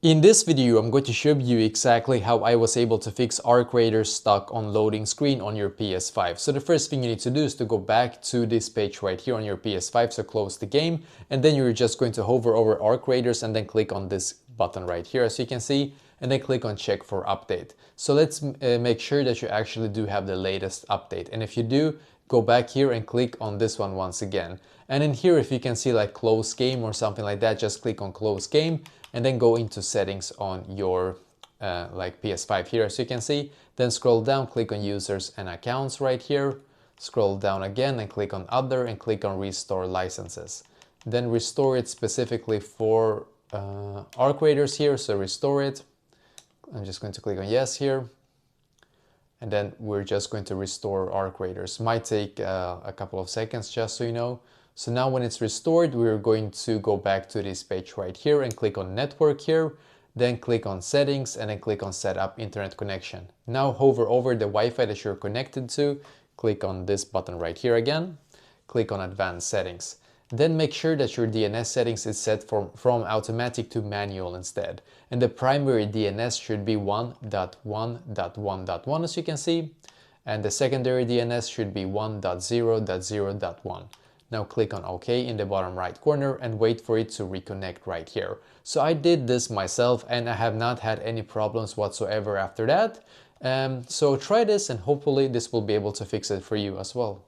In this video, I'm going to show you exactly how I was able to fix Arc Raider stuck on loading screen on your PS5. So the first thing you need to do is to go back to this page right here on your PS5, so close the game, and then you're just going to hover over Arc Raiders and then click on this button right here, as you can see, and then click on check for update. So let's make sure that you actually do have the latest update, and if you do, go back here and click on this one once again. And in here, if you can see like close game or something like that, just click on close game and then go into settings on your like PS5 here, as you can see. Then scroll down, click on users and accounts right here. Scroll down again and click on other and click on restore licenses. Then restore it specifically for Arc Raiders here, so restore it. I'm just going to click on yes here. And then we're just going to restore Arc Raiders. Might take a couple of seconds, just so you know. So now when it's restored, we're going to go back to this page right here and click on network here, then click on settings and then click on set up internet connection. Now hover over the Wi-Fi that you're connected to, click on this button right here again, click on advanced settings. Then make sure that your DNS settings is set from automatic to manual instead. And the primary DNS should be 1.1.1.1 as you can see. And the secondary DNS should be 1.0.0.1. Now click on OK in the bottom right corner and wait for it to reconnect right here. So I did this myself and I have not had any problems whatsoever after that. So try this and hopefully this will be able to fix it for you as well.